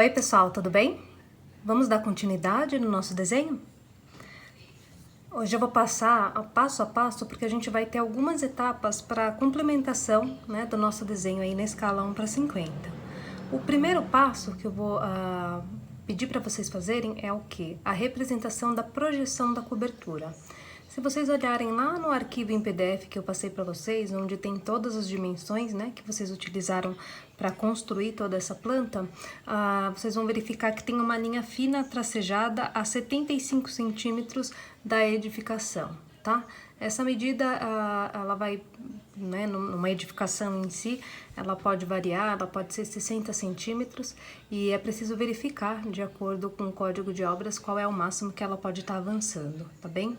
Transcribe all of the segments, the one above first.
Oi pessoal, tudo bem? Vamos dar continuidade no nosso desenho? Hoje eu vou passar passo a passo porque a gente vai ter algumas etapas para complementação, né, do nosso desenho aí na escala 1:50. O primeiro passo que eu vou pedir para vocês fazerem é o quê? A representação da projeção da cobertura. Se vocês olharem lá no arquivo em PDF que eu passei para vocês, onde tem todas as dimensões, né, que vocês utilizaram para construir toda essa planta, vocês vão verificar que tem uma linha fina tracejada a 75 centímetros da edificação, tá? Essa medida, ela vai, né, numa edificação em si, ela pode variar, ela pode ser 60 centímetros e é preciso verificar, de acordo com o Código de Obras, qual é o máximo que ela pode estar avançando, tá bem?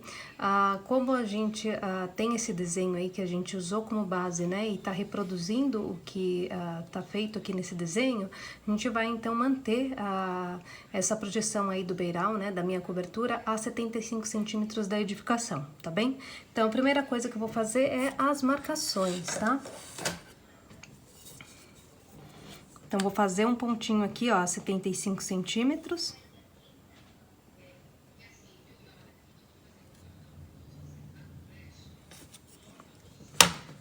Como a gente tem esse desenho aí que a gente usou como base, né, e está reproduzindo o que está feito aqui nesse desenho, a gente vai então manter essa projeção aí do beiral, né, da minha cobertura, a 75 centímetros da edificação, tá bem? Então, a primeira coisa que eu vou fazer é as marcações, tá? Então, vou fazer um pontinho aqui, ó, 75 centímetros.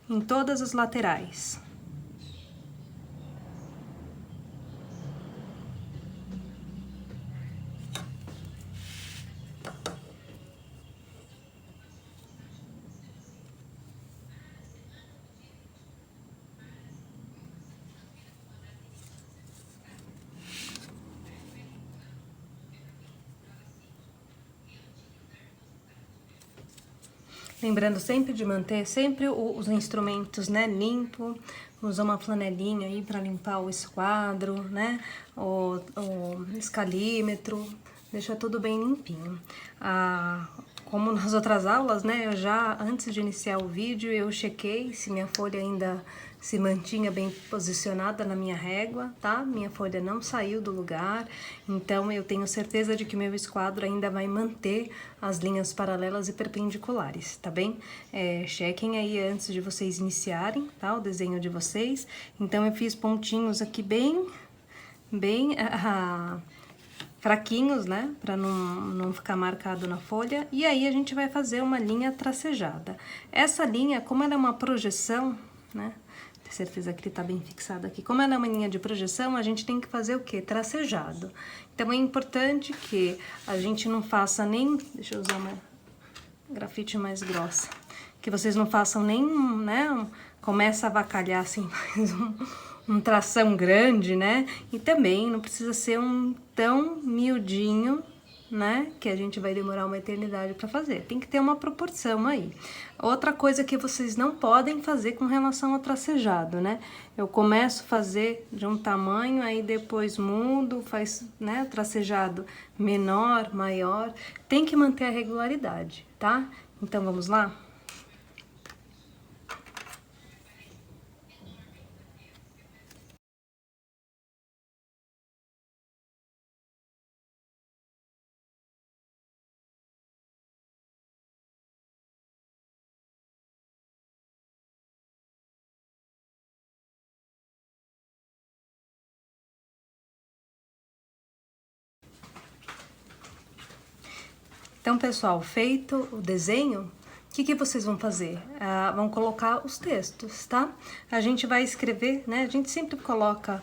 Em todas as laterais. Lembrando sempre de manter sempre os instrumentos, né, limpo, usar uma flanelinha aí para limpar o esquadro, né, o escalímetro, deixa tudo bem limpinho. Como nas outras aulas, né, eu já, antes de iniciar o vídeo, eu chequei se minha folha ainda se mantinha bem posicionada na minha régua, tá? Minha folha não saiu do lugar, então eu tenho certeza de que meu esquadro ainda vai manter as linhas paralelas e perpendiculares, tá bem? Chequem aí antes de vocês iniciarem, tá? O desenho de vocês. Então eu fiz pontinhos aqui bem fraquinhos, né, para não ficar marcado na folha, e aí a gente vai fazer uma linha tracejada. Essa linha, como ela é uma projeção, né, tenho certeza que ele tá bem fixado aqui, como ela é uma linha de projeção, a gente tem que fazer o quê? Tracejado. Então é importante que a gente não faça nem, deixa eu usar uma grafite mais grossa, que vocês não façam nem, né, começa a avacalhar assim, mais um tração grande, né? E também não precisa ser tão miudinho, né? Que a gente vai demorar uma eternidade para fazer. Tem que ter uma proporção aí. Outra coisa que vocês não podem fazer com relação ao tracejado, né? Eu começo a fazer de um tamanho, aí depois mudo, faz, né, tracejado menor, maior. Tem que manter a regularidade, tá? Então, vamos lá? Então, pessoal, feito o desenho, o que vocês vão fazer? Vão colocar os textos, tá? A gente vai escrever, né? A gente sempre coloca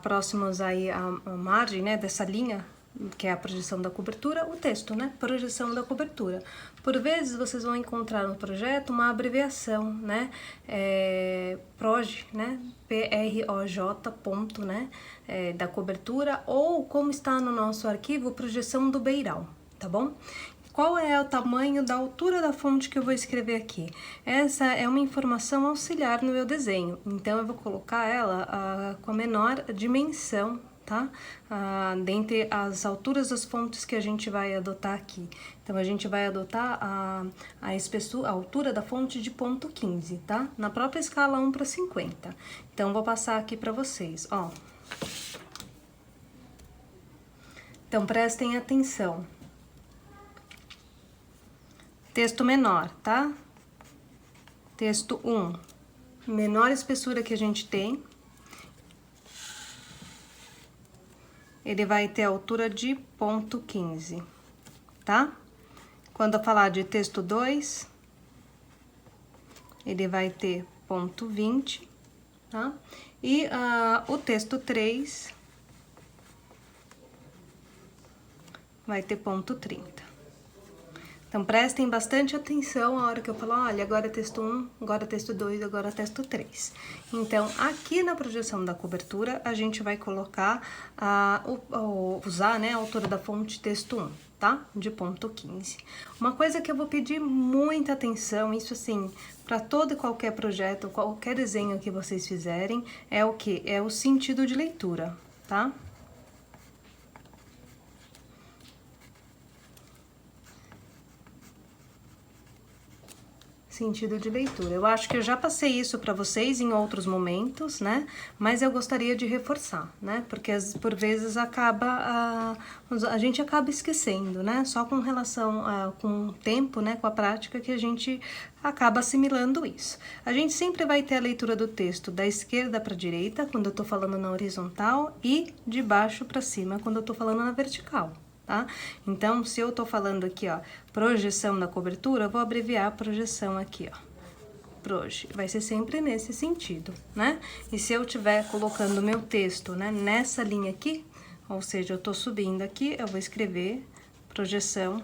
próximos aí à margem, né, dessa linha, que é a projeção da cobertura, o texto, né? Projeção da cobertura. Por vezes, vocês vão encontrar no projeto uma abreviação, né? PROJ, né? PROJ, ponto, né? Da cobertura, ou como está no nosso arquivo, projeção do beiral. Tá bom? Qual é o tamanho da altura da fonte que eu vou escrever aqui? Essa é uma informação auxiliar no meu desenho, então eu vou colocar ela com a menor dimensão, tá? Dentre as alturas das fontes que a gente vai adotar aqui. Então, a gente vai adotar a altura da fonte de ponto 15, tá? Na própria escala 1:50. Então, vou passar aqui para vocês, ó. Então, prestem atenção. Texto menor, tá? Texto 1. Menor espessura que a gente tem. ele vai ter a altura de ponto 15, tá? Quando eu falar de texto 2, ele vai ter ponto 20, tá? E o texto 3 vai ter ponto 30. Então, prestem bastante atenção a hora que eu falar, olha, agora é texto 1, agora é texto 2, agora é texto 3. Então, aqui na projeção da cobertura, a gente vai colocar, usar, né, a altura da fonte texto 1, tá? De ponto 15. Uma coisa que eu vou pedir muita atenção, isso assim, para todo e qualquer projeto, qualquer desenho que vocês fizerem, é o quê? É o sentido de leitura, tá? Sentido de leitura. Eu acho que eu já passei isso para vocês em outros momentos, né? Mas eu gostaria de reforçar, né? Porque por vezes a gente acaba esquecendo, né? Só com relação com o tempo, né? Com a prática que a gente acaba assimilando isso. A gente sempre vai ter a leitura do texto da esquerda para a direita, quando eu tô falando na horizontal, e de baixo para cima, quando eu tô falando na vertical. Tá? Então, se eu tô falando aqui, ó, projeção da cobertura, eu vou abreviar a projeção aqui, ó. Proje. Vai ser sempre nesse sentido, né? E se eu tiver colocando o meu texto, né, nessa linha aqui, ou seja, eu tô subindo aqui, eu vou escrever projeção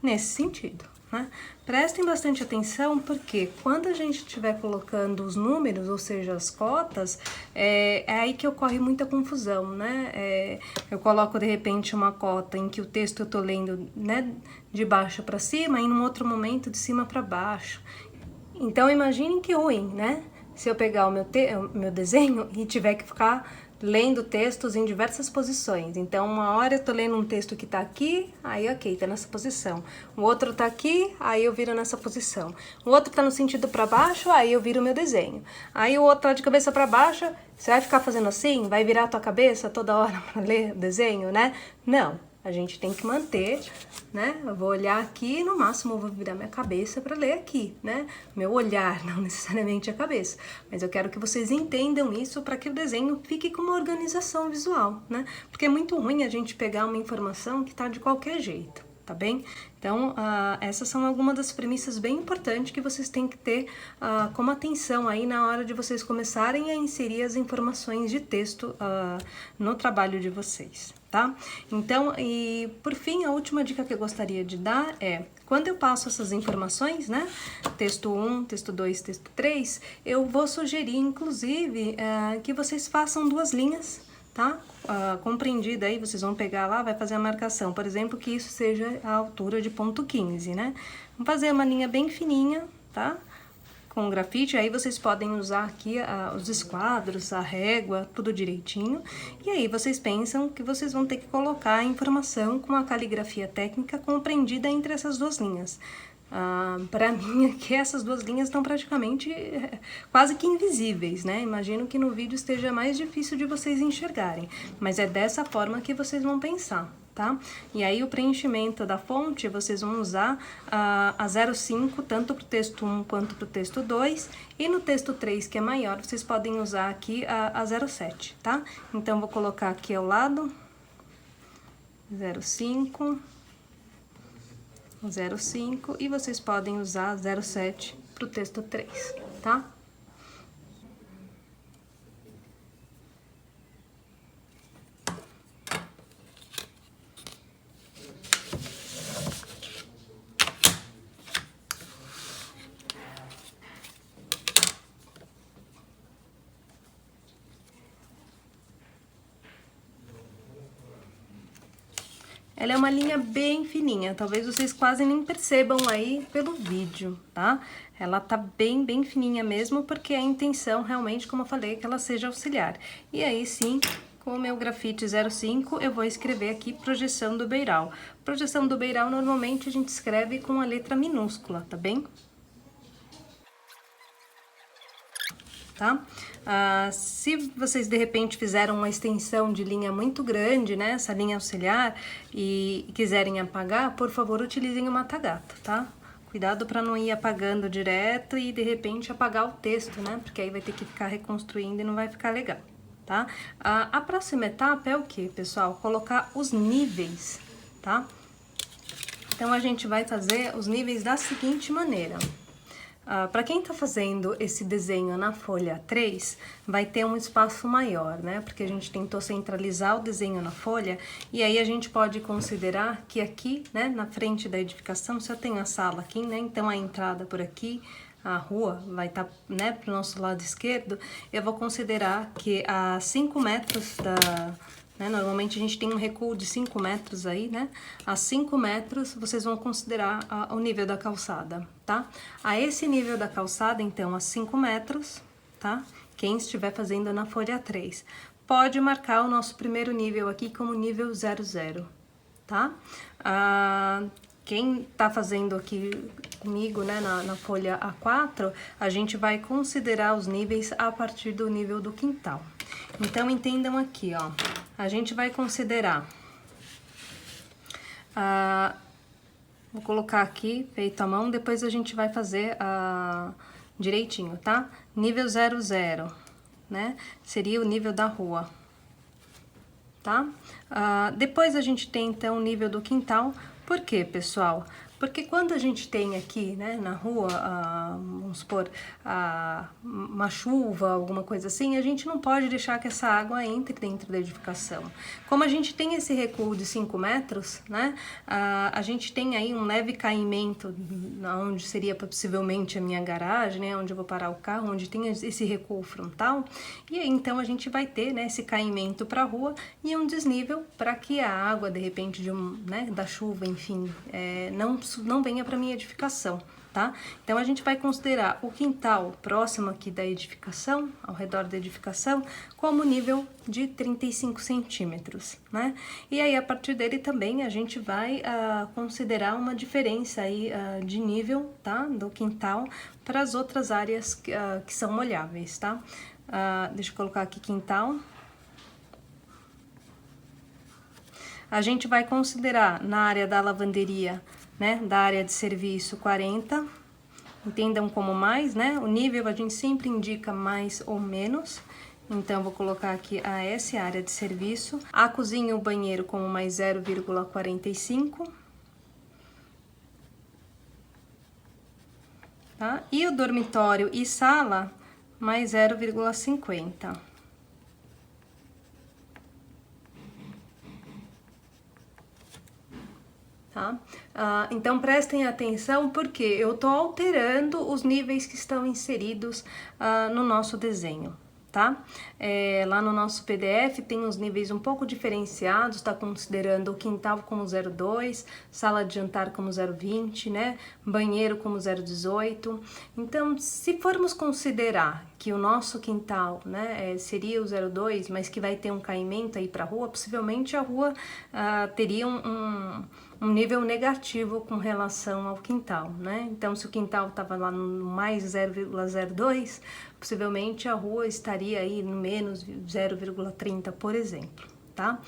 nesse sentido, né? Prestem bastante atenção, porque quando a gente estiver colocando os números, ou seja, as cotas, é aí que ocorre muita confusão, né? Eu coloco, de repente, uma cota em que o texto eu tô lendo, né, de baixo para cima, e num outro momento de cima para baixo. Então, imaginem que ruim, né? Se eu pegar o meu desenho e tiver que ficar lendo textos em diversas posições. Então, uma hora eu tô lendo um texto que tá aqui, aí ok, tá nessa posição. O outro tá aqui, aí eu viro nessa posição. O outro tá no sentido para baixo, aí eu viro o meu desenho. Aí o outro tá de cabeça para baixo, você vai ficar fazendo assim? Vai virar a tua cabeça toda hora para ler o desenho, né? Não. A gente tem que manter, né? Eu vou olhar aqui e no máximo eu vou virar minha cabeça para ler aqui, né? Meu olhar, não necessariamente a cabeça. Mas eu quero que vocês entendam isso para que o desenho fique com uma organização visual, né? Porque é muito ruim a gente pegar uma informação que tá de qualquer jeito, tá bem? Então, essas são algumas das premissas bem importantes que vocês têm que ter como atenção aí na hora de vocês começarem a inserir as informações de texto no trabalho de vocês, tá? Então, e por fim, a última dica que eu gostaria de dar é, quando eu passo essas informações, né, texto 1, texto 2, texto 3, eu vou sugerir, inclusive, que vocês façam 2 linhas, tá? Compreendida aí, vocês vão pegar lá, vai fazer a marcação, por exemplo, que isso seja a altura de ponto 15, né? Vamos fazer uma linha bem fininha, tá? Com grafite, aí vocês podem usar aqui os esquadros, a régua, tudo direitinho. E aí vocês pensam que vocês vão ter que colocar a informação com a caligrafia técnica compreendida entre essas 2 linhas. Para mim aqui essas 2 linhas estão praticamente quase que invisíveis, né? Imagino que no vídeo esteja mais difícil de vocês enxergarem, mas é dessa forma que vocês vão pensar, tá? E aí o preenchimento da fonte vocês vão usar a 0,5 tanto para o texto 1 quanto para o texto 2, e no texto 3, que é maior, vocês podem usar aqui a 0,7, tá? Então vou colocar aqui ao lado 0,5, 0,5 e vocês podem usar 0,7 para o texto 3, tá? Ela é uma linha bem fininha, talvez vocês quase nem percebam aí pelo vídeo, tá? Ela tá bem fininha mesmo, porque a intenção realmente, como eu falei, é que ela seja auxiliar. E aí sim, com o meu grafite 05, eu vou escrever aqui projeção do beiral. Projeção do beiral, normalmente a gente escreve com a letra minúscula, tá bem? Tá? Se vocês de repente fizeram uma extensão de linha muito grande, né, essa linha auxiliar, e quiserem apagar, por favor, utilizem o mata-gato, tá? Cuidado para não ir apagando direto e de repente apagar o texto, né, porque aí vai ter que ficar reconstruindo e não vai ficar legal, tá? A próxima etapa é o que, pessoal? Colocar os níveis, tá? Então, a gente vai fazer os níveis da seguinte maneira. Para quem tá fazendo esse desenho na folha 3, vai ter um espaço maior, né? Porque a gente tentou centralizar o desenho na folha, e aí a gente pode considerar que aqui, né, na frente da edificação, se eu tenho a sala aqui, né? Então, a entrada por aqui, a rua vai estar, né, pro nosso lado esquerdo, eu vou considerar que a 5 metros normalmente a gente tem um recuo de 5 metros aí, né? A 5 metros vocês vão considerar o nível da calçada, tá? A esse nível da calçada, então, a 5 metros, tá? Quem estiver fazendo na folha 3, pode marcar o nosso primeiro nível aqui como nível 00, tá? Quem tá fazendo aqui comigo, né, na folha A4, a gente vai considerar os níveis a partir do nível do quintal. Então, entendam aqui, ó, a gente vai considerar, vou colocar aqui, feito à mão, depois a gente vai fazer direitinho, tá? Nível 00, né, seria o nível da rua, tá? Depois a gente tem, então, o nível do quintal. Por quê, pessoal? Porque quando a gente tem aqui, né, na rua, vamos supor, uma chuva, alguma coisa assim, a gente não pode deixar que essa água entre dentro da edificação. Como a gente tem esse recuo de 5 metros, né, a gente tem aí um leve caimento, onde seria possivelmente a minha garagem, né, onde eu vou parar o carro, onde tem esse recuo frontal, e aí então a gente vai ter, né, esse caimento para a rua e um desnível para que a água, de repente, da chuva, enfim, não venha para minha edificação, tá? Então, a gente vai considerar o quintal próximo aqui da edificação, ao redor da edificação, como nível de 35 centímetros, né? E aí, a partir dele também, a gente vai considerar uma diferença aí de nível, tá? Do quintal para as outras áreas que são molháveis, tá? Deixa eu colocar aqui quintal. A gente vai considerar na área da lavanderia, né, da área de serviço 40, entendam como mais, né, o nível a gente sempre indica mais ou menos, então vou colocar aqui essa área de serviço, a cozinha e o banheiro como mais 0,45, tá, e o dormitório e sala mais 0,50. Tá? Então, prestem atenção porque eu tô alterando os níveis que estão inseridos no nosso desenho, tá? Lá no nosso PDF tem os níveis um pouco diferenciados, tá considerando o quintal como 0,2, sala de jantar como 0,20, né? Banheiro como 0,18. Então, se formos considerar que o nosso quintal, né, seria o 0,2, mas que vai ter um caimento aí para a rua, possivelmente a rua teria um nível negativo com relação ao quintal, né? Então, se o quintal estava lá no mais 0,02, possivelmente a rua estaria aí no menos 0,30, por exemplo, tá?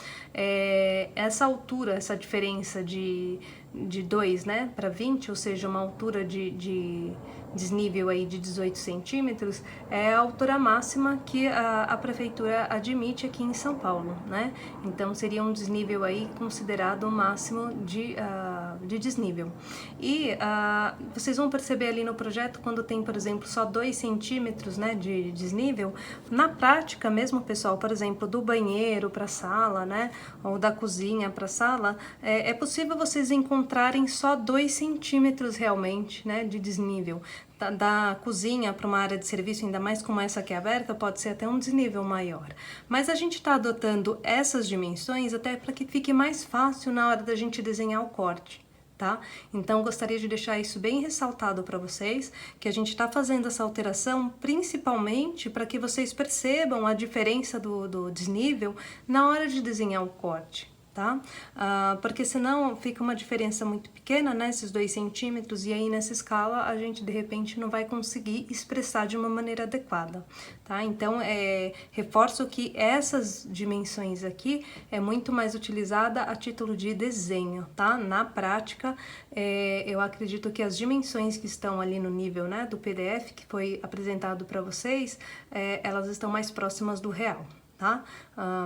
Essa altura, essa diferença de 2, né, para 20, ou seja, uma altura de desnível aí de 18 centímetros, é a altura máxima que a prefeitura admite aqui em São Paulo, né? Então, seria um desnível aí considerado o máximo de desnível. E vocês vão perceber ali no projeto, quando tem, por exemplo, só 2 centímetros, né, de desnível, na prática mesmo, pessoal, por exemplo, do banheiro para a sala, né, ou da cozinha para a sala, é possível vocês encontrarem só 2 centímetros realmente, né, de desnível. Da cozinha para uma área de serviço, ainda mais como essa aqui é aberta, pode ser até um desnível maior. Mas a gente está adotando essas dimensões até para que fique mais fácil na hora da gente desenhar o corte, tá? Então, gostaria de deixar isso bem ressaltado para vocês, que a gente está fazendo essa alteração principalmente para que vocês percebam a diferença do desnível na hora de desenhar o corte, tá? Porque senão fica uma diferença muito pequena, né, esses 2 centímetros, e aí nessa escala a gente de repente não vai conseguir expressar de uma maneira adequada, tá? Então, reforço que essas dimensões aqui é muito mais utilizada a título de desenho, tá? Na prática, eu acredito que as dimensões que estão ali no nível, né, do PDF que foi apresentado para vocês, elas estão mais próximas do real. tá?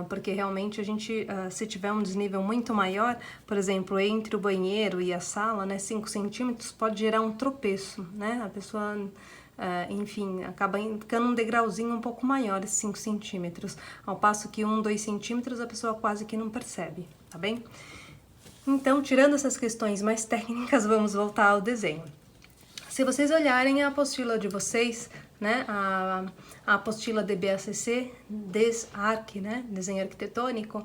Porque realmente a gente, se tiver um desnível muito maior, por exemplo, entre o banheiro e a sala, né, 5 centímetros pode gerar um tropeço, né? A pessoa, enfim, acaba ficando um degrauzinho um pouco maior, esses 5 centímetros, ao passo que 1, 2 centímetros a pessoa quase que não percebe, tá bem? Então, tirando essas questões mais técnicas, vamos voltar ao desenho. Se vocês olharem a apostila de vocês, né, a apostila DBACC, DESARC, né, Desenho Arquitetônico,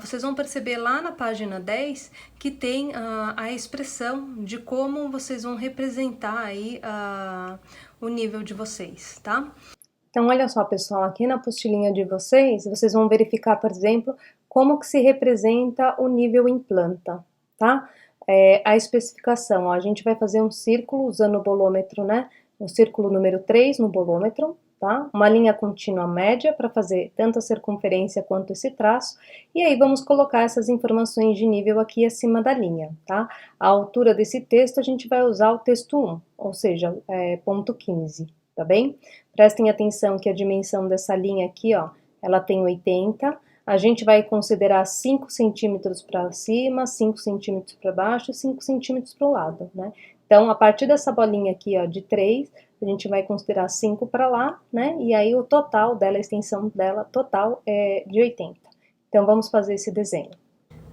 vocês vão perceber lá na página 10 que tem a expressão de como vocês vão representar aí o nível de vocês, tá? Então, olha só, pessoal, aqui na apostilinha de vocês, vocês vão verificar, por exemplo, como que se representa o nível em planta, tá? A especificação, ó, a gente vai fazer um círculo usando o bolômetro, né? O círculo número 3 no bolômetro, tá? Uma linha contínua média para fazer tanto a circunferência quanto esse traço, e aí vamos colocar essas informações de nível aqui acima da linha, tá? A altura desse texto a gente vai usar o texto 1, ou seja, ponto 15, tá bem? Prestem atenção que a dimensão dessa linha aqui, ó, ela tem 80, a gente vai considerar 5 centímetros para cima, 5 centímetros para baixo e 5 centímetros para o lado, né? Então, a partir dessa bolinha aqui, ó, de 3, a gente vai considerar 5 para lá, né? E aí o total dela, a extensão dela total é de 80. Então, vamos fazer esse desenho.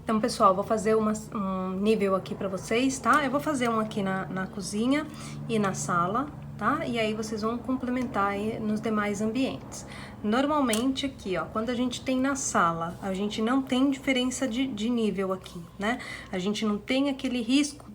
Então, pessoal, vou fazer um nível aqui para vocês, tá? Eu vou fazer um aqui na cozinha e na sala, tá? E aí vocês vão complementar aí nos demais ambientes. Normalmente aqui, ó, quando a gente tem na sala, a gente não tem diferença de nível aqui, né? A gente não tem aquele risco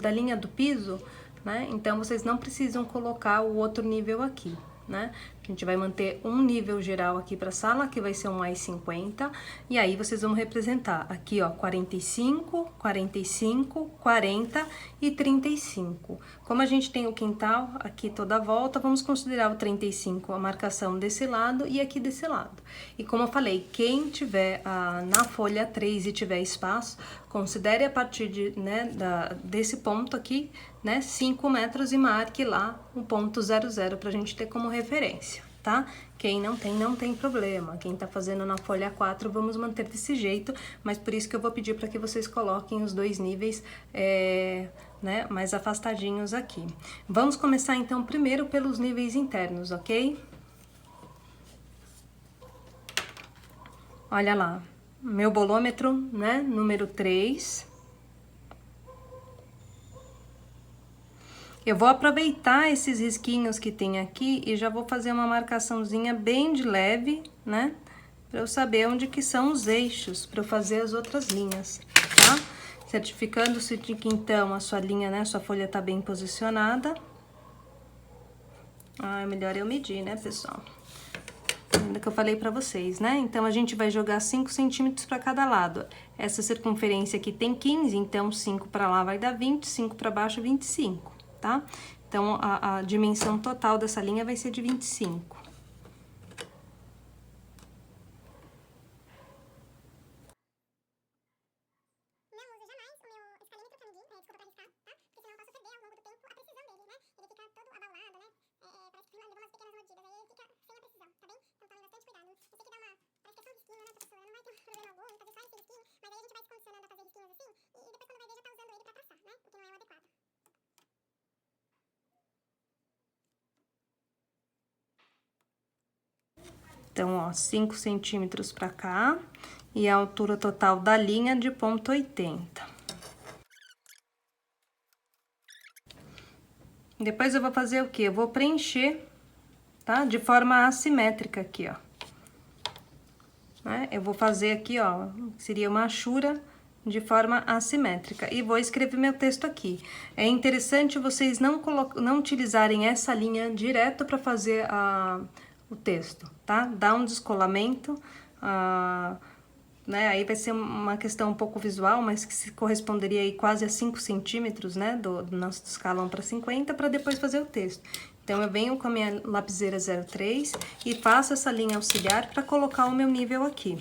da linha do piso, né? Então, vocês não precisam colocar o outro nível aqui, né? A gente vai manter um nível geral aqui para a sala, que vai ser um mais 50, e aí vocês vão representar aqui, ó, 45, 45, 40 e 35. Como a gente tem o quintal aqui toda a volta, vamos considerar o 35 a marcação desse lado e aqui desse lado. E como eu falei, quem tiver na folha 3 e tiver espaço, considere a partir desse ponto aqui, né, 5 metros e marque lá o ponto 00 para a gente ter como referência, tá? Quem não tem problema. Quem tá fazendo na folha 4, vamos manter desse jeito, mas por isso que eu vou pedir para que vocês coloquem os dois níveis né, mais afastadinhos aqui. Vamos começar então primeiro pelos níveis internos, ok? Olha lá, meu bolômetro, né, número 3. Eu vou aproveitar esses risquinhos que tem aqui e já vou fazer uma marcaçãozinha bem de leve, né? Pra eu saber onde que são os eixos, pra eu fazer as outras linhas, tá? Certificando-se de que, então, a sua linha, né, sua folha tá bem posicionada. É melhor eu medir, né, pessoal? Ainda que eu falei pra vocês, né? Então, a gente vai jogar 5 centímetros pra cada lado. Essa circunferência aqui tem 15, então 5 pra lá vai dar 20, 5 pra baixo, 25. Tá? Então, a dimensão total dessa linha vai ser de 25. Então, ó, 5 centímetros pra cá e a altura total da linha de ponto 80. Depois eu vou fazer o quê? Eu vou preencher, tá? De forma assimétrica aqui, ó. Né? Eu vou fazer aqui, ó, seria uma achura de forma assimétrica. E vou escrever meu texto aqui. É interessante vocês não utilizarem essa linha direto para fazer o texto, tá? Dá um descolamento, né? Aí vai ser uma questão um pouco visual, mas que se corresponderia aí quase a 5 centímetros, né? Do nosso escalão para 50, para depois fazer o texto. Então, eu venho com a minha lapiseira 03 e faço essa linha auxiliar para colocar o meu nível aqui.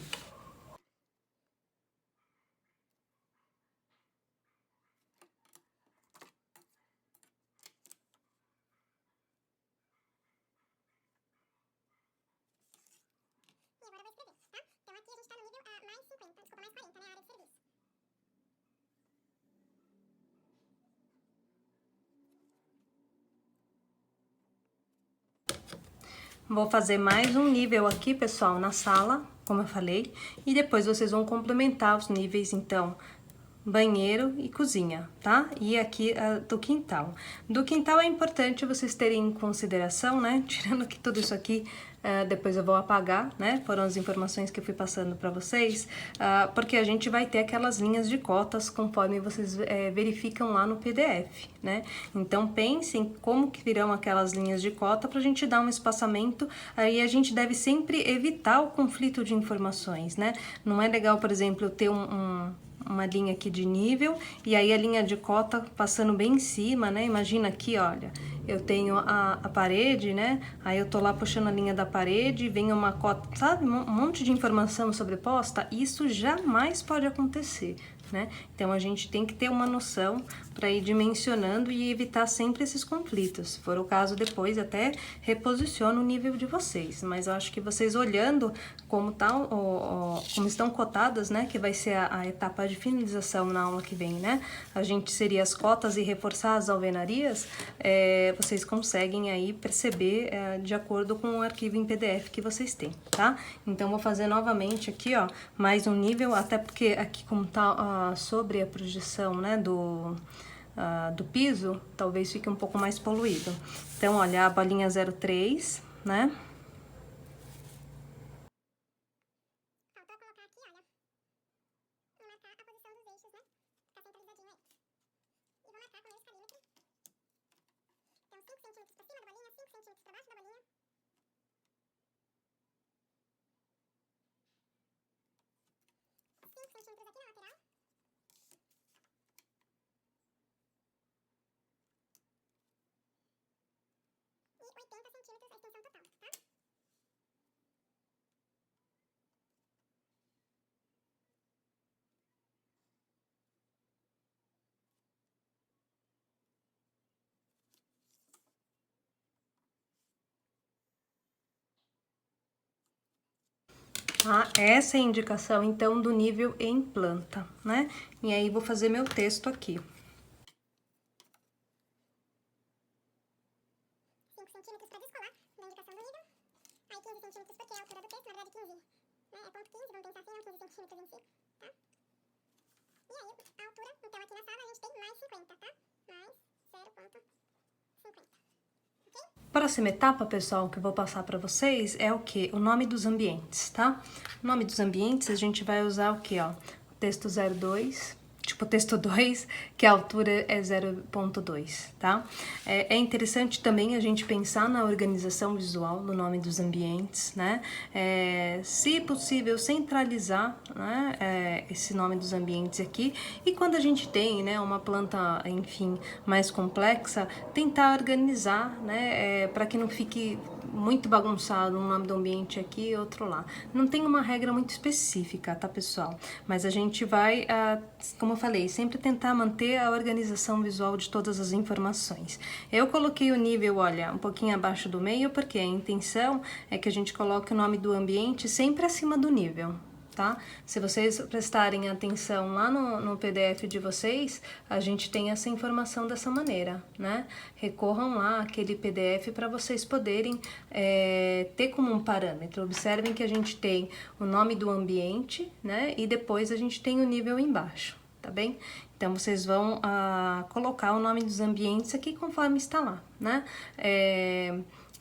Vou fazer mais um nível aqui, pessoal, na sala, como eu falei, e depois vocês vão complementar os níveis, então, banheiro e cozinha, tá? E aqui do quintal. Do quintal é importante vocês terem em consideração, né? Tirando que tudo isso aqui depois eu vou apagar, né? Foram as informações que eu fui passando para vocês, porque a gente vai ter aquelas linhas de cotas conforme vocês verificam lá no PDF, né? Então pensem como que virão aquelas linhas de cota para a gente dar um espaçamento. Aí a gente deve sempre evitar o conflito de informações, né? Não é legal, por exemplo, eu ter uma linha aqui de nível e aí a linha de cota passando bem em cima, né? Imagina aqui, olha, eu tenho a parede, né? Aí eu tô lá puxando a linha da parede, vem uma cota, sabe? Um monte de informação sobreposta. Isso jamais pode acontecer, né? Então a gente tem que ter uma noção para ir dimensionando e evitar sempre esses conflitos. Se for o caso, depois até reposiciona o nível de vocês. Mas eu acho que vocês olhando como tá, como estão cotadas, né? Que vai ser a etapa de finalização na aula que vem, né? A gente seria as cotas e reforçar as alvenarias. Vocês conseguem aí perceber de acordo com o arquivo em PDF que vocês têm, tá? Então vou fazer novamente aqui, ó, mais um nível, até porque aqui como tá sobre a projeção, né, do piso, talvez fique um pouco mais poluído. Então, olha, a bolinha 03, né? Essa é a indicação, então, do nível em planta, né? E aí, vou fazer meu texto aqui. 5 centímetros para descolar, da indicação do nível. Aí 15 centímetros porque é a altura do texto, na verdade 15, né? É ponto 15, vamos pensar assim, 15 centímetros em si, tá? E aí, a altura, então aqui na sala a gente tem mais 50, tá? Mais 0,50. Próxima etapa, pessoal, que eu vou passar para vocês é o que? O nome dos ambientes, tá? O nome dos ambientes a gente vai usar o que, ó? O texto 02, tipo texto 2, que a altura é 0,2, tá? É interessante também a gente pensar na organização visual do nome dos ambientes, né? Se possível, centralizar, né, esse nome dos ambientes aqui. E quando a gente tem, né, uma planta, enfim, mais complexa, tentar organizar, né, para que não fique muito bagunçado um nome do ambiente aqui e outro lá. Não tem uma regra muito específica, tá, pessoal? Mas a gente vai, como eu falei, sempre tentar manter a organização visual de todas as informações. Eu coloquei o nível, olha, um pouquinho abaixo do meio, porque a intenção é que a gente coloque o nome do ambiente sempre acima do nível, tá? Se vocês prestarem atenção lá no PDF de vocês, a gente tem essa informação dessa maneira, né? Recorram lá aquele PDF para vocês poderem ter como um parâmetro. Observem que a gente tem o nome do ambiente, né? E depois a gente tem o nível embaixo, tá bem? Então, vocês vão colocar o nome dos ambientes aqui conforme está lá, né?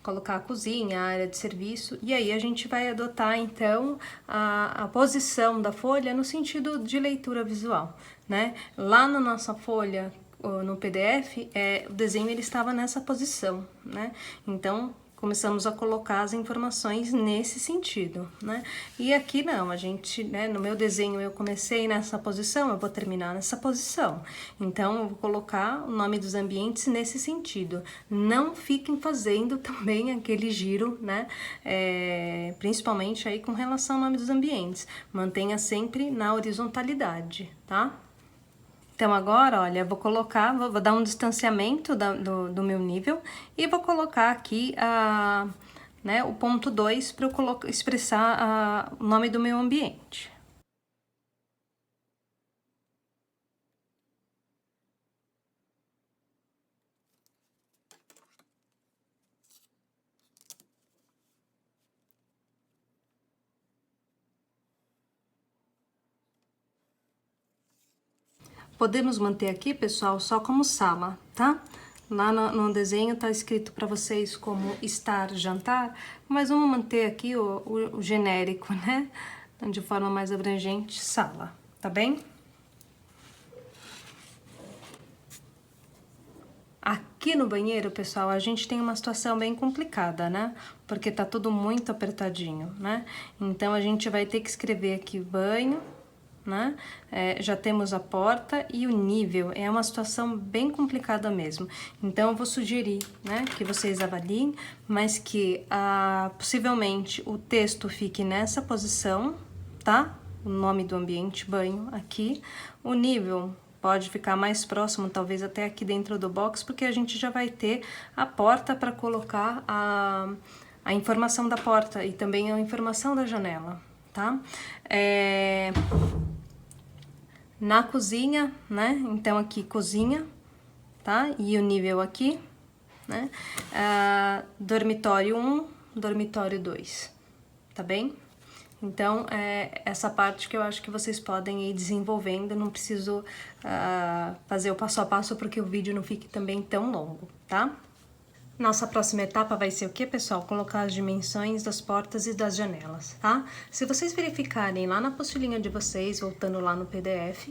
Colocar a cozinha, a área de serviço, e aí a gente vai adotar, então, a posição da folha no sentido de leitura visual, né? Lá na nossa folha, no PDF, o desenho ele estava nessa posição, né? Então, começamos a colocar as informações nesse sentido, né? E aqui não, a gente, né, no meu desenho eu comecei nessa posição, eu vou terminar nessa posição. Então, eu vou colocar o nome dos ambientes nesse sentido. Não fiquem fazendo também aquele giro, né? Principalmente aí com relação ao nome dos ambientes. Mantenha sempre na horizontalidade, tá? Então, agora, olha, vou colocar, vou dar um distanciamento do meu nível e vou colocar aqui né, o ponto 2 para eu expressar o nome do meu ambiente. Podemos manter aqui, pessoal, só como sala, tá? Lá no desenho tá escrito para vocês como estar, jantar, mas vamos manter aqui o genérico, né? De forma mais abrangente, sala, tá bem? Aqui no banheiro, pessoal, a gente tem uma situação bem complicada, né? Porque tá tudo muito apertadinho, né? Então, a gente vai ter que escrever aqui banho, né? Já temos a porta e o nível. É uma situação bem complicada mesmo. Então, eu vou sugerir, né, que vocês avaliem, mas que possivelmente o texto fique nessa posição, tá? O nome do ambiente, banho, aqui. O nível pode ficar mais próximo, talvez até aqui dentro do box, porque a gente já vai ter a porta para colocar a informação da porta e também a informação da janela, tá? Na cozinha, né? Então, aqui, cozinha, tá? E o nível aqui, né? Dormitório 1, dormitório 2, tá bem? Então, essa parte que eu acho que vocês podem ir desenvolvendo, não preciso fazer o passo a passo porque o vídeo não fique também tão longo, tá? Nossa próxima etapa vai ser o que, pessoal? Colocar as dimensões das portas e das janelas, tá? Se vocês verificarem lá na apostilinha de vocês, voltando lá no PDF,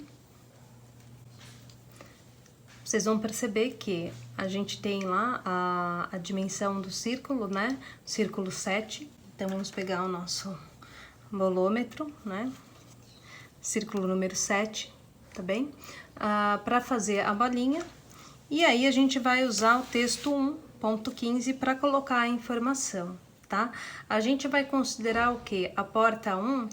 vocês vão perceber que a gente tem lá a dimensão do círculo, né? Círculo 7. Então, vamos pegar o nosso bolômetro, né? Círculo número 7, tá bem? Para fazer a bolinha. E aí, a gente vai usar o texto 1.15 para colocar a informação, tá? A gente vai considerar o quê? A porta 1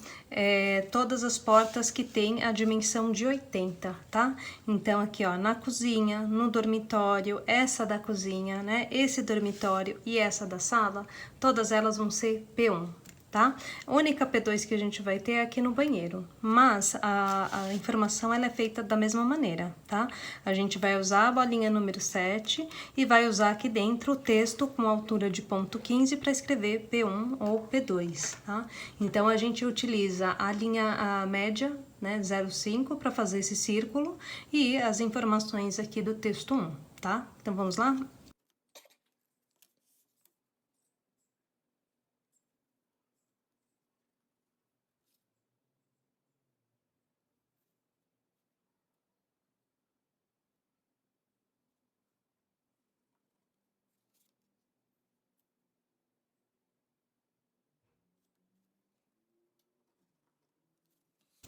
todas as portas que tem a dimensão de 80, tá? Então, aqui, ó, na cozinha, no dormitório, essa da cozinha, né? Esse dormitório e essa da sala, todas elas vão ser P1. Tá? A única P2 que a gente vai ter é aqui no banheiro, mas a informação ela é feita da mesma maneira, tá? A gente vai usar a bolinha número 7 e vai usar aqui dentro o texto com altura de ponto 15 para escrever P1 ou P2, tá? Então, a gente utiliza a linha média, né, 0,5 para fazer esse círculo e as informações aqui do texto 1, tá? Então, vamos lá?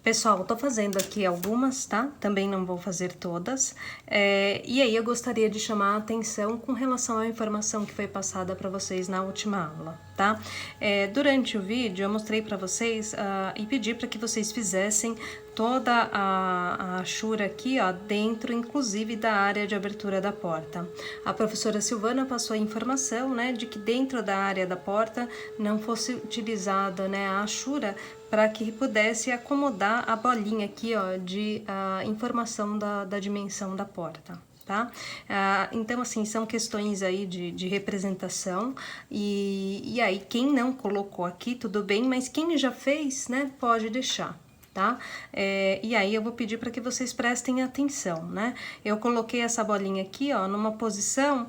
Pessoal, tô fazendo aqui algumas, tá? Também não vou fazer todas. E aí eu gostaria de chamar a atenção com relação à informação que foi passada para vocês na última aula, tá? Durante o vídeo eu mostrei para vocês e pedi para que vocês fizessem toda a achura aqui, ó, dentro, inclusive, da área de abertura da porta. A professora Silvana passou a informação, né, de que dentro da área da porta não fosse utilizada, né, a achura para que pudesse acomodar a bolinha aqui, ó, de informação da dimensão da porta. Tá? Então, assim, são questões aí de representação e aí quem não colocou aqui, tudo bem, mas quem já fez, né, pode deixar. Tá? E aí eu vou pedir para que vocês prestem atenção, né? Eu coloquei essa bolinha aqui, ó, numa posição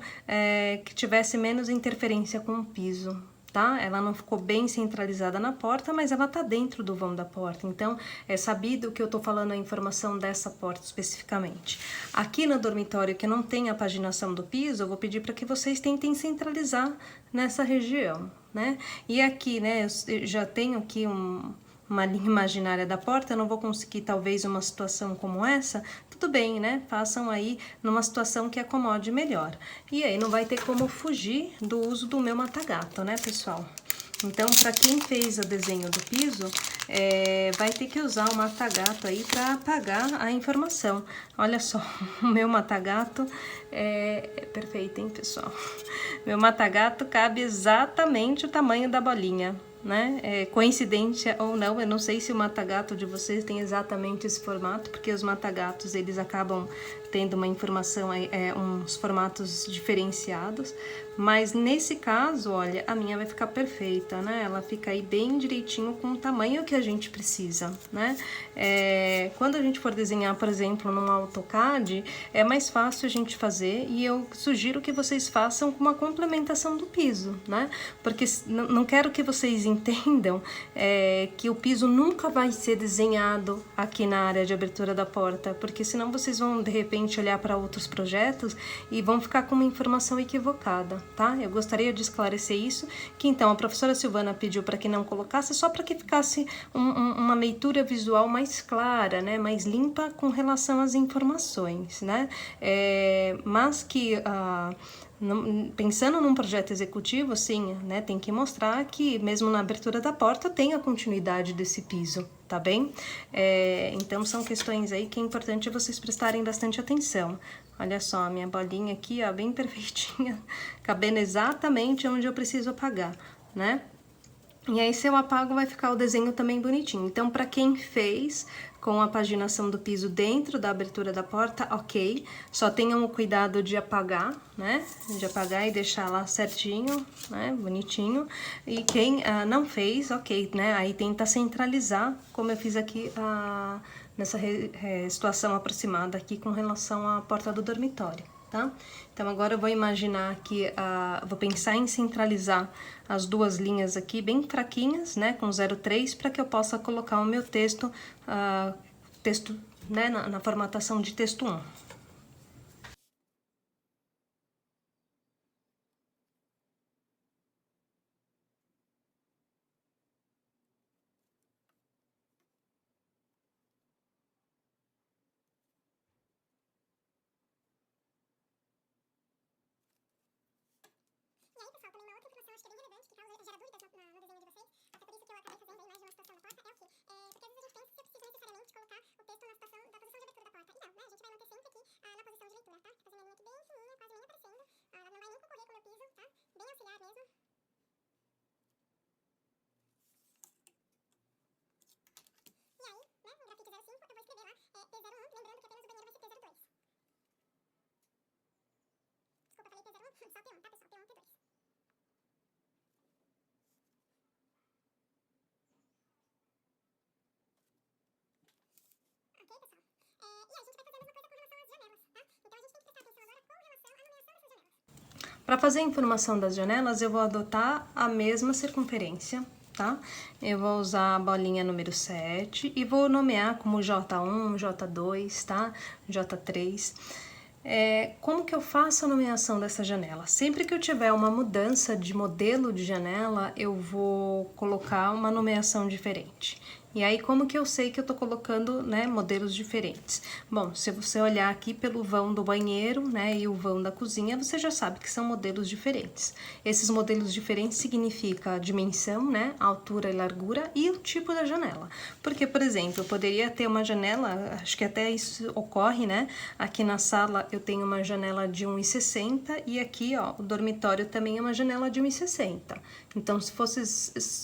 que tivesse menos interferência com o piso, tá? Ela não ficou bem centralizada na porta, mas ela tá dentro do vão da porta, então é sabido que eu tô falando a informação dessa porta especificamente. Aqui no dormitório que não tem a paginação do piso, eu vou pedir para que vocês tentem centralizar nessa região, né? E aqui, né, eu já tenho aqui uma linha imaginária da porta, eu não vou conseguir talvez uma situação como essa, tudo bem, né? Façam aí numa situação que acomode melhor. E aí não vai ter como fugir do uso do meu mata-gato, né, pessoal? Então, para quem fez o desenho do piso, vai ter que usar o mata-gato aí para apagar a informação. Olha só, o meu mata-gato é perfeito, hein, pessoal? Meu mata-gato cabe exatamente o tamanho da bolinha, né? Coincidência ou não, eu não sei se o mata-gato de vocês tem exatamente esse formato, porque os mata-gatos, eles acabam tendo uma informação, uns formatos diferenciados, Mas nesse caso, olha, a minha vai ficar perfeita, né? Ela fica aí bem direitinho com o tamanho que a gente precisa, né? Quando a gente for desenhar, por exemplo, num AutoCAD, é mais fácil a gente fazer, e eu sugiro que vocês façam com uma complementação do piso, né? Porque não quero que vocês entendam que o piso nunca vai ser desenhado aqui na área de abertura da porta, porque senão vocês vão, de repente, olhar para outros projetos e vão ficar com uma informação equivocada, tá? Eu gostaria de esclarecer isso, que então a professora Silvana pediu para que não colocasse, só para que ficasse uma leitura visual mais clara, né? Mais limpa com relação às informações, né? Mas que... pensando num projeto executivo, sim, né, tem que mostrar que mesmo na abertura da porta tem a continuidade desse piso, tá bem? Então são questões aí que é importante vocês prestarem bastante atenção. Olha só, a minha bolinha aqui, ó, bem perfeitinha, cabendo exatamente onde eu preciso apagar, né? E aí, se eu apago, vai ficar o desenho também bonitinho. Então, para quem fez com a paginação do piso dentro da abertura da porta, ok. Só tenham o cuidado de apagar, né? De apagar e deixar lá certinho, né? Bonitinho. E quem não fez, ok, né? Aí tenta centralizar, como eu fiz aqui nessa situação aproximada aqui com relação à porta do dormitório. Tá? Então agora eu vou imaginar que, vou pensar em centralizar as duas linhas aqui bem fraquinhas, né, com 0,3, para que eu possa colocar o meu texto, né, na formatação de texto 1. E aí, pessoal, também uma outra informação, acho que é bem relevante, que gera dúvidas no desenho de vocês, até por isso que eu acabei fazendo aí mais de uma situação da porta, é o quê? Porque às vezes a gente pensa se eu preciso necessariamente colocar o texto na situação da posição de abertura da porta. E não, né? A gente vai manter sempre aqui na posição de leitura, tá? Tô fazendo a linha aqui bem fininha, quase nem aparecendo. Ela não vai nem concorrer com o meu piso, tá? Bem auxiliar mesmo. E aí, né, no grafite 05, eu vou escrever lá P01, lembrando que apenas o banheiro vai ser P02. Desculpa, falei P01, só P1, tá, pessoal? P1, P2. Ok, pessoal? E a gente vai fazer a mesma coisa com relação às janelas, tá? Então a gente tem que prestar atenção agora com relação à nomeação dessas janelas. Para fazer a informação das janelas, eu vou adotar a mesma circunferência, tá? Eu vou usar a bolinha número 7 e vou nomear como J1, J2, tá? J3. Como que eu faço a nomeação dessa janela? Sempre que eu tiver uma mudança de modelo de janela, eu vou colocar uma nomeação diferente. E aí, como que eu sei que eu tô colocando, né, modelos diferentes? Bom, se você olhar aqui pelo vão do banheiro, né, e o vão da cozinha, você já sabe que são modelos diferentes. Esses modelos diferentes significam a dimensão, né, altura e largura e o tipo da janela. Porque, por exemplo, eu poderia ter uma janela, acho que até isso ocorre, né, aqui na sala eu tenho uma janela de 1,60 e aqui, ó, o dormitório também é uma janela de 1,60. Então, se fosse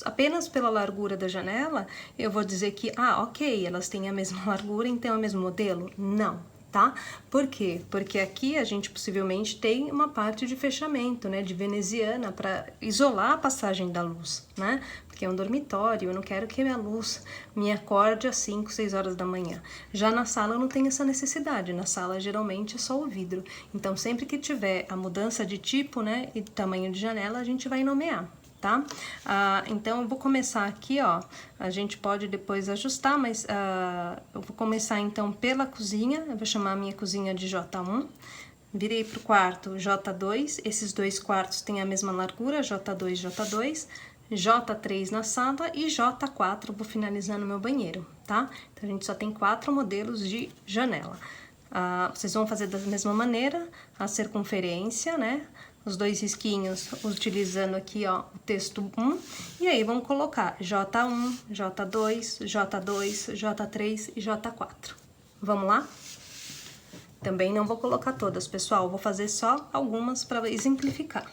apenas pela largura da janela, eu vou dizer que, ok, elas têm a mesma largura, então é o mesmo modelo? Não, tá? Por quê? Porque aqui a gente possivelmente tem uma parte de fechamento, né, de veneziana, para isolar a passagem da luz, né? Porque é um dormitório, eu não quero que minha luz me acorde às 5, 6 horas da manhã. Já na sala eu não tenho essa necessidade, na sala geralmente é só o vidro. Então, sempre que tiver a mudança de tipo, né, e tamanho de janela, a gente vai nomear. Tá? Então, eu vou começar aqui, ó, a gente pode depois ajustar, mas eu vou começar então pela cozinha, eu vou chamar a minha cozinha de J1, virei pro quarto J2, esses dois quartos têm a mesma largura, J2, J2, J3 na sala e J4 vou finalizar no meu banheiro, tá? Então, a gente só tem 4 modelos de janela. Vocês vão fazer da mesma maneira, a circunferência, né? Os dois risquinhos utilizando aqui, ó, o texto 1, e aí vão colocar J1, J2, J2, J3 e J4. Vamos lá? Também não vou colocar todas, pessoal, vou fazer só algumas para exemplificar.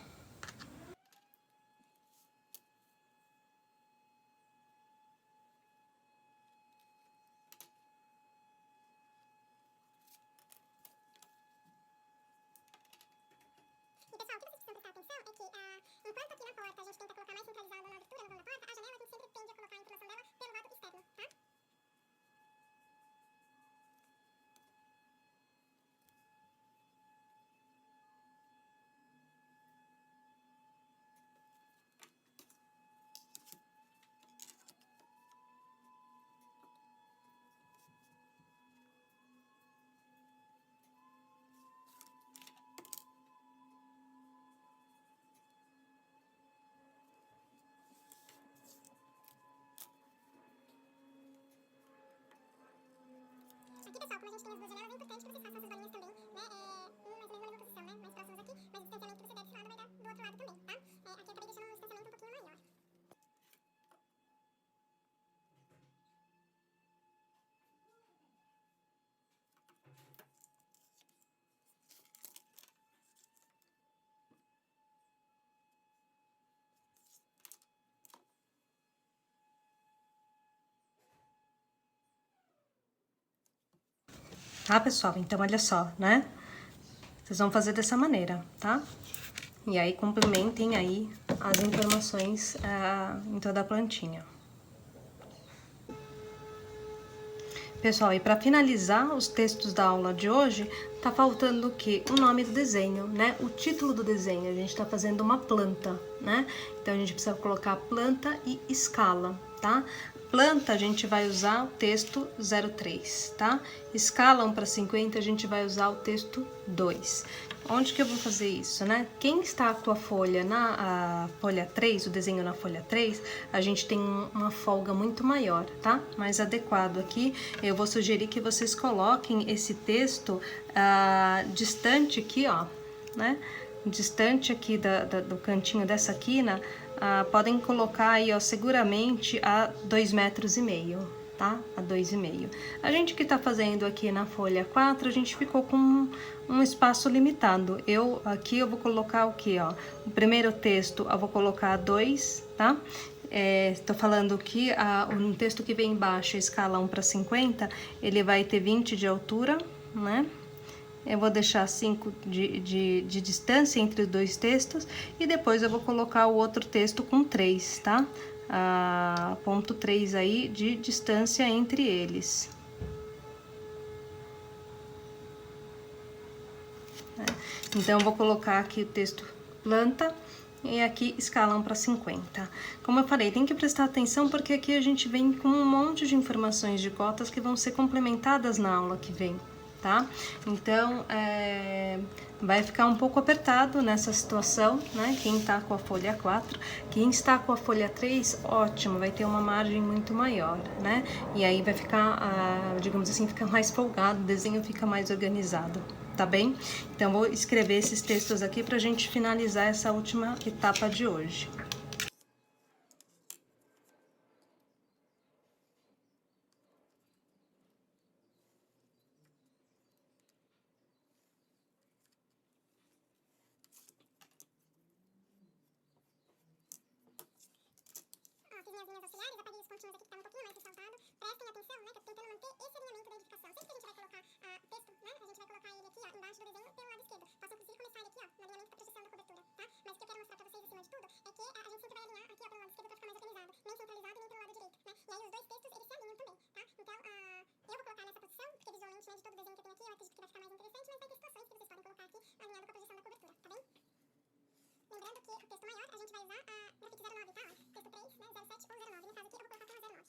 E, pessoal, o que vocês precisam prestar atenção é que, enquanto aqui na porta a gente tenta colocar mais centralizado na abertura, no vão da porta, a janela a gente sempre tende a colocar a informação dela pelo lado externo, tá? Aqui, pessoal, como a gente tem as duas janelas, é importante que vocês façam essas bolinhas também, né? Mais ou menos na mesma posição, né? Mais próximas aqui, mas o distanciamento que você der desse lado vai dar do outro lado também, tá? Aqui eu acabei deixando um distanciamento um pouquinho maior. Tá, pessoal? Então, olha só, né? Vocês vão fazer dessa maneira, tá? E aí, complementem aí as informações em toda a plantinha. Pessoal, e para finalizar os textos da aula de hoje, tá faltando o quê? O nome do desenho, né? O título do desenho. A gente tá fazendo uma planta, né? Então, a gente precisa colocar planta e escala, tá? Planta, a gente vai usar o texto 03, tá? Escala 1/50, a gente vai usar o texto 2. Onde que eu vou fazer isso, né? Quem está com a folha na folha 3, o desenho na folha 3, a gente tem uma folga muito maior, tá? Mais adequado aqui. Eu vou sugerir que vocês coloquem esse texto distante aqui, ó, né? Distante aqui do cantinho dessa quina, podem colocar aí, ó, seguramente a 2,5 metros, tá? A 2,5. A gente que tá fazendo aqui na folha 4, a gente ficou com um espaço limitado. Aqui eu vou colocar o que, ó? O primeiro texto eu vou colocar 2, tá? Tô falando que o texto que vem embaixo, a escala 1/50, ele vai ter 20 de altura, né? Eu vou deixar 5 de distância entre os dois textos e depois eu vou colocar o outro texto com 3, tá? Ponto 3 aí de distância entre eles. Então, eu vou colocar aqui o texto planta e aqui escala 1/50. Como eu falei, tem que prestar atenção porque aqui a gente vem com um monte de informações de cotas que vão ser complementadas na aula que vem, tá? Então, vai ficar um pouco apertado nessa situação, né? Quem tá com a folha 4, quem está com a folha 3, ótimo, vai ter uma margem muito maior, né? E aí vai ficar, digamos assim, fica mais folgado, o desenho fica mais organizado, tá bem? Então, vou escrever esses textos aqui pra gente finalizar essa última etapa de hoje. Fiz minhas linhas auxiliares, apaguei os pontinhos aqui que estavam um pouquinho mais ressaltados. Prestem atenção, né, que eu tô tentando manter esse alinhamento da edificação. Sempre que a gente vai colocar texto, né, a gente vai colocar ele aqui, ó, embaixo do desenho, pelo lado esquerdo. Posso, inclusive, começar ele aqui, ó, no alinhamento da projeção da cobertura, tá? Mas o que eu quero mostrar pra vocês, acima de tudo, é que a gente sempre vai alinhar aqui, ó, pelo lado esquerdo pra ficar mais organizado. Nem centralizado, nem pelo lado direito, né? E aí os dois textos, eles se alinham também, tá? Então, eu vou colocar nessa posição, porque visualmente, né, de todo o desenho que eu tenho aqui, eu acredito que vai ficar mais interessante, mas vai ter situações que vocês podem colocar aqui, alinhado com a projeção da cobertura, tá bem? Lembrando que o texto maior, a gente vai usar grafite 09, tá? Texto 3, né, 07 ou 09. No caso aqui, eu vou colocar apenas 09.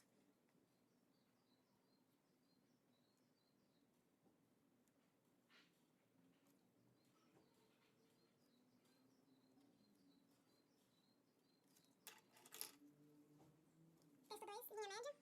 Texto 2, linha média.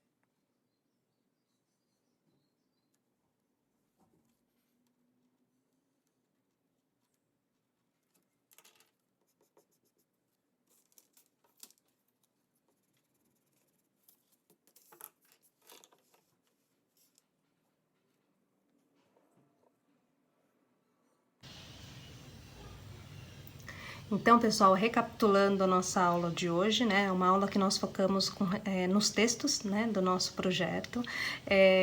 Então, pessoal, recapitulando a nossa aula de hoje, né, é uma aula que nós focamos nos textos, né, do nosso projeto.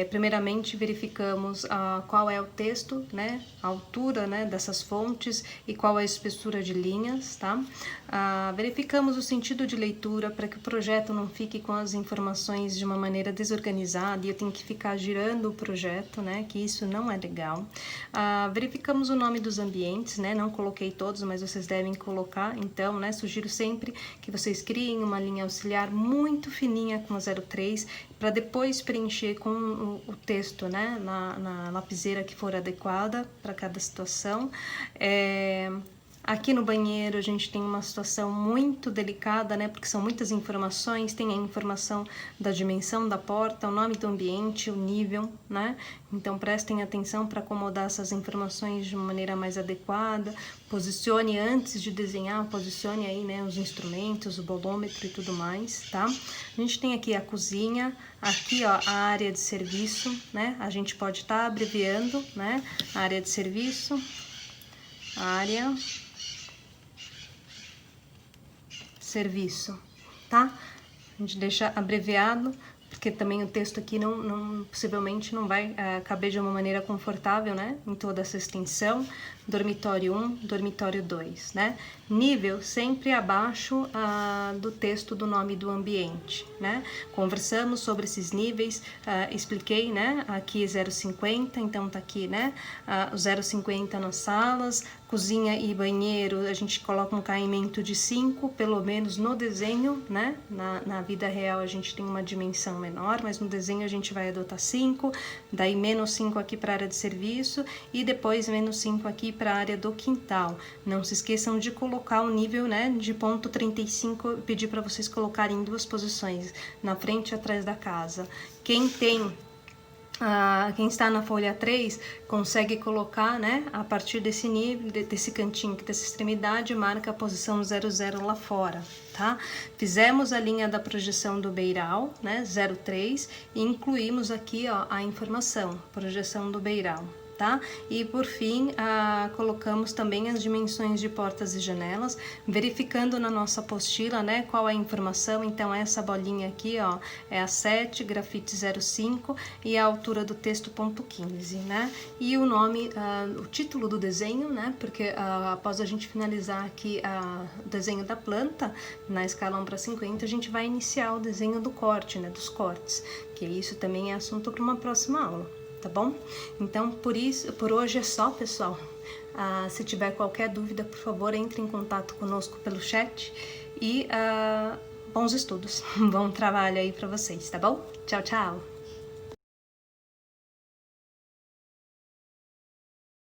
Primeiramente, verificamos qual é o texto, né, a altura, né, dessas fontes e qual é a espessura de linhas, tá? Verificamos o sentido de leitura para que o projeto não fique com as informações de uma maneira desorganizada e eu tenho que ficar girando o projeto, né, que isso não é legal. Verificamos o nome dos ambientes, né, não coloquei todos, mas vocês devem colocar, então, né, sugiro sempre que vocês criem uma linha auxiliar muito fininha com a 03, para depois preencher com o texto, né, na lapiseira que for adequada para cada situação. Aqui no banheiro a gente tem uma situação muito delicada, né, porque são muitas informações, tem a informação da dimensão da porta, o nome do ambiente, o nível, né, então prestem atenção para acomodar essas informações de uma maneira mais adequada, posicione antes de desenhar, posicione aí, né, os instrumentos, o bolômetro e tudo mais, tá? A gente tem aqui a cozinha, aqui, ó, a área de serviço, né, a gente pode estar abreviando, né, a área de serviço, serviço, tá? A gente deixa abreviado, porque também o texto aqui possivelmente não vai caber de uma maneira confortável, né? Em toda essa extensão. Dormitório 1, dormitório 2, né? Nível sempre abaixo do texto do nome do ambiente, né? Conversamos sobre esses níveis, expliquei, né? Aqui 0,50, então tá aqui, né? O 0,50 nas salas, cozinha e banheiro, a gente coloca um caimento de 5, pelo menos no desenho, né? Na vida real a gente tem uma dimensão menor, mas no desenho a gente vai adotar 5, daí menos 5 aqui para a área de serviço e depois menos 5 aqui para a área do quintal. Não se esqueçam de colocar o nível, né, de ponto 35, pedir para vocês colocarem em 2 posições, na frente e atrás da casa. Quem está na folha 3 consegue colocar, né, a partir desse nível, desse cantinho aqui, dessa extremidade, marca a posição 00 lá fora, tá? Fizemos a linha da projeção do beiral, né, 03, e incluímos aqui, ó, a informação, projeção do beiral. Tá? E por fim, colocamos também as dimensões de portas e janelas, verificando na nossa apostila, né, qual é a informação. Então essa bolinha aqui, ó, é a 7, grafite 05 e a altura do texto ponto 15, né? E o nome, o título do desenho, né? Porque após a gente finalizar aqui o desenho da planta, na escala 1/50, a gente vai iniciar o desenho do corte, né, dos cortes, que isso também é assunto para uma próxima aula. Tá bom? Então, por hoje é só, pessoal. Se tiver qualquer dúvida, por favor, entre em contato conosco pelo chat e bons estudos, bom trabalho aí para vocês, tá bom? Tchau, tchau!